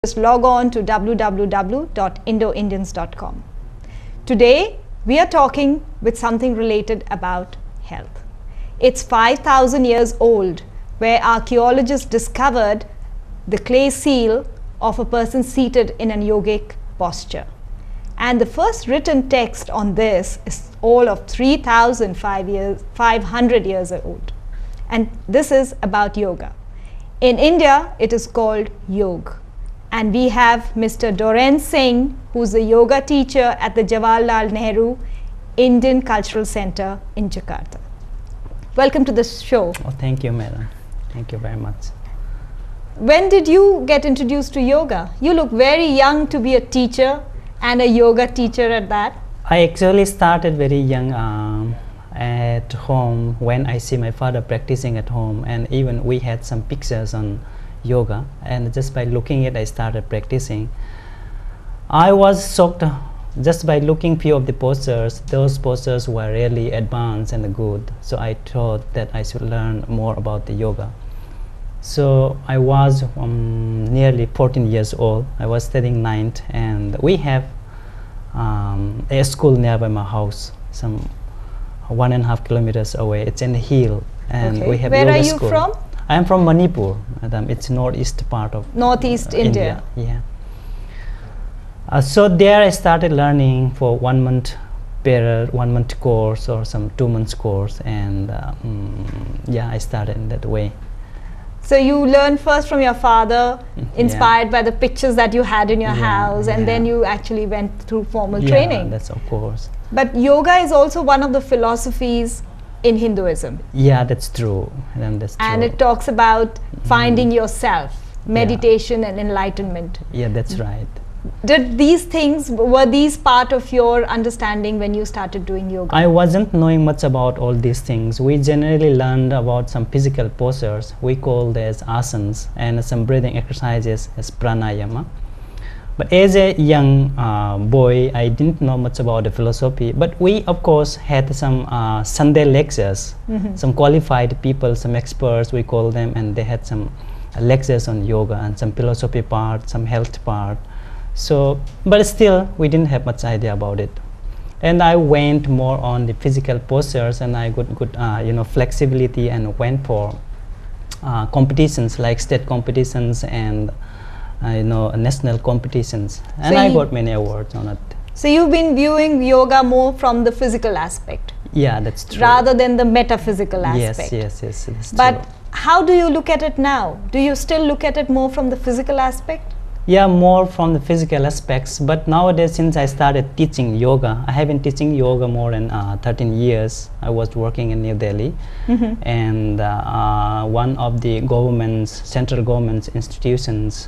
just log on to www.indoindians.com. Today we are talking with something related about health. It's 5,000 years old, where archaeologists discovered the clay seal of a person seated in a yogic posture. And the first written text on this is all of 3,500 years old. And this is about yoga. In India, it is called yoga. And we have Mr. Doren Singh, who's a yoga teacher at the Jawahar Nehru Indian Cultural Center in Jakarta. Welcome to the show. Oh, thank you, madam. Thank you very much. When did you get introduced to yoga? You look very young to be a teacher and a yoga teacher at that. I actually started very young at home when I see my father practicing at home, and even we had some pictures on yoga, and just by looking at it I started practicing. I was shocked just by looking few of the posters. Those posters were really advanced and good, so I thought that I should learn more about the yoga. So I was nearly 14 years old. I was studying 9th, and we have a school nearby my house, some 1.5 kilometers away. It's in the hill, and we have Where yoga are you school. from? I am from Manipur, madam. It's northeast part of Northeast India. Yeah. So there I started learning for 1 month period, 1 month course or some 2 months course, and yeah, I started in that way. So you learned first from your father, inspired by the pictures that you had in your house, and then you actually went through formal training. That's of course. But yoga is also one of the philosophies in Hinduism. Yeah, that's true. That's true. And it talks about finding yourself, meditation and enlightenment. Yeah, that's right. Did these things, were these part of your understanding when you started doing yoga? I wasn't knowing much about all these things. We generally learned about some physical postures, we call as asanas, and some breathing exercises as pranayama. But as a young boy, I didn't know much about the philosophy, but we of course had some Sunday lectures, some qualified people, some experts we call them, and they had some lectures on yoga and some philosophy part, some health part. So, but still we didn't have much idea about it, and I went more on the physical postures, and I got good flexibility, and went for competitions like state competitions and national competitions, and so I got many awards on it. So you've been viewing yoga more from the physical aspect. Yeah, that's true. Rather than the metaphysical aspect. Yes, that's but true. How do you look at it now? Do you still look at it more from the physical aspect? Yeah, more from the physical aspects, but nowadays since I started teaching yoga, I have been teaching yoga more than 13 years. I was working in New Delhi, and one of the central government's institutions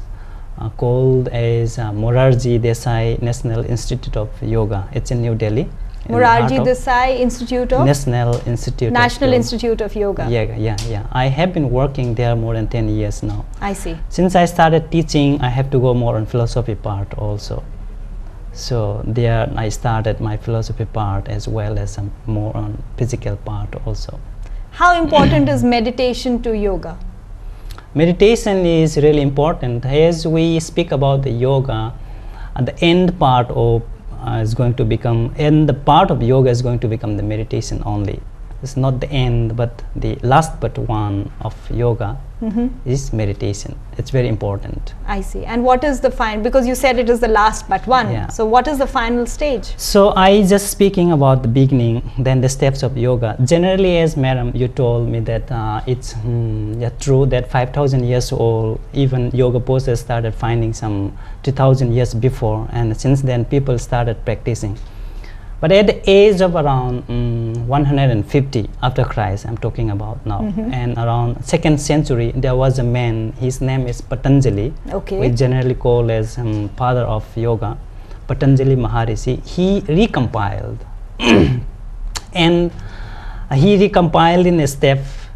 called as Morarji Desai National Institute of Yoga. It's in New Delhi. Morarji Desai Institute of? National Institute of Yoga. Yeah. I have been working there more than 10 years now. I see. Since I started teaching, I have to go more on philosophy part also. So there I started my philosophy part as well as some more on physical part also. How important is meditation to yoga? Meditation is really important. As we speak about the yoga, the end part of is going to become, and the part of yoga is going to become the meditation only. It's not the end, but the last but one of yoga is meditation. It's very important. I see. And what is the final, because you said it is the last but one, so what is the final stage? So I just speaking about the beginning, then the steps of yoga. Generally, as madam you told me that it's true that 5,000 years old, even yoga poses started finding some 2,000 years before, and since then people started practicing. But at the age of around 150 after Christ, I'm talking about now, and around 2nd century, there was a man, his name is Patanjali, we generally call as father of yoga, Patanjali Maharishi. He recompiled, and he recompiled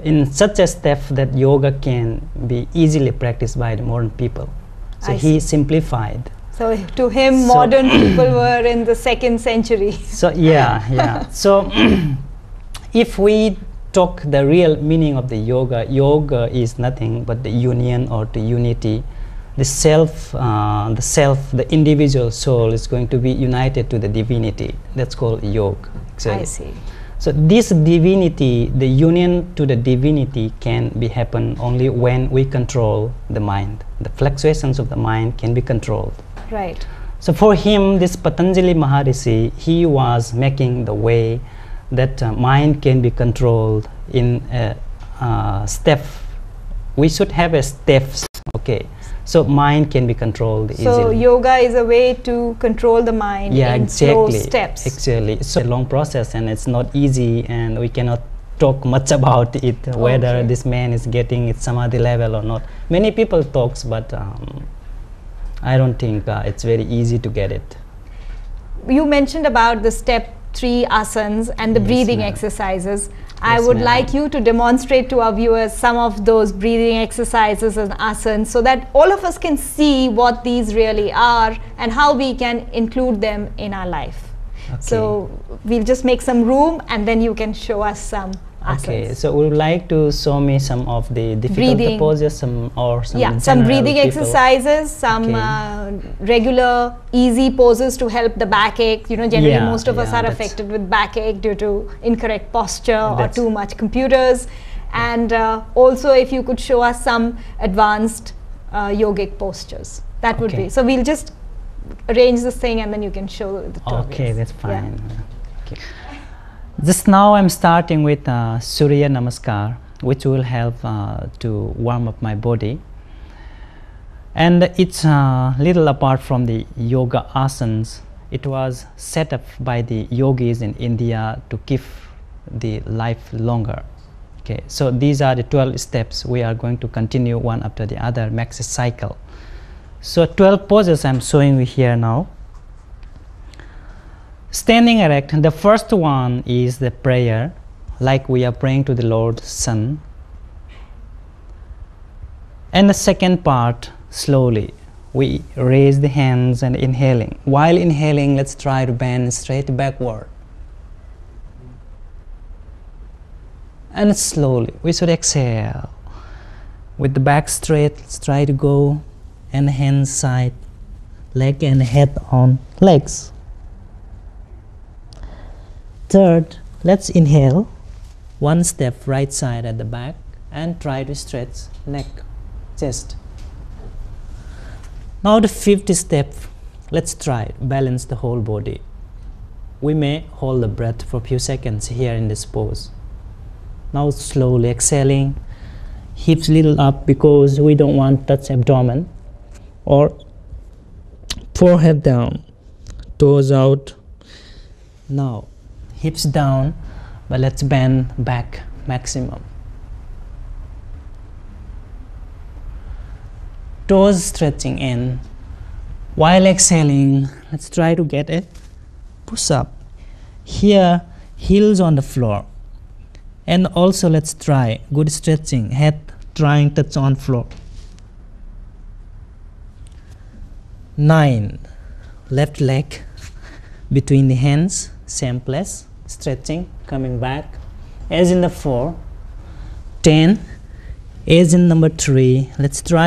in such a step that yoga can be easily practiced by the modern people. So he simplified. So to him, modern people were in the 2nd century. So so if we talk the real meaning of the yoga, yoga is nothing but the union or the unity the individual soul is going to be united to the divinity. That's called yoga. Actually. I see. So this divinity, the union to the divinity can be happen only when we control the mind. The fluctuations of the mind can be controlled. Right. So for him, this Patanjali Maharishi, he was making the way that mind can be controlled in a step. We should have a steps, okay. So mind can be controlled easily. So yoga is a way to control the mind in slow steps. Exactly. It's a long process and it's not easy, and we cannot talk much about it, whether this man is getting it samadhi level or not. Many people talks, but I don't think it's very easy to get it. You mentioned about the step 3 asanas and the breathing exercises. I would like you to demonstrate to our viewers some of those breathing exercises and asanas so that all of us can see what these really are and how we can include them in our life. Okay. So we'll just make some room and then you can show us some asanas. Okay, so would you like to show me some of the difficult poses, some breathing exercises, some regular easy poses to help the backache. You know, generally most of us are affected with backache due to incorrect posture or too much computers. And also if you could show us some advanced yogic postures, that would be. So we'll just arrange this thing and then you can show the two. Okay, that's fine. Okay. Just now I'm starting with Surya Namaskar, which will help to warm up my body. And it's a little apart from the yoga asanas. It was set up by the yogis in India to keep the life longer. Okay, so these are the 12 steps. We are going to continue one after the other, makes a cycle. So 12 poses I'm showing you here now. Standing erect, the first one is the prayer, like we are praying to the Lord Sun. And the second part, slowly, we raise the hands and inhaling. While inhaling, let's try to bend straight backward. And slowly, we should exhale. With the back straight, let's try to go and hands side, leg and head on legs. Third, let's inhale, one step right side at the back and try to stretch neck, chest. Now the fifth step, let's try balance the whole body. We may hold the breath for a few seconds here in this pose. Now slowly exhaling, hips little up because we don't want to touch abdomen, or forehead down, toes out. Now hips down, but let's bend back maximum. Toes stretching in. While exhaling, let's try to get a push up. Here, heels on the floor. And also let's try good stretching, head trying touch on floor. 9, left leg between the hands, same place. Stretching, coming back, as in the 4. 10, as in number 3. Let's try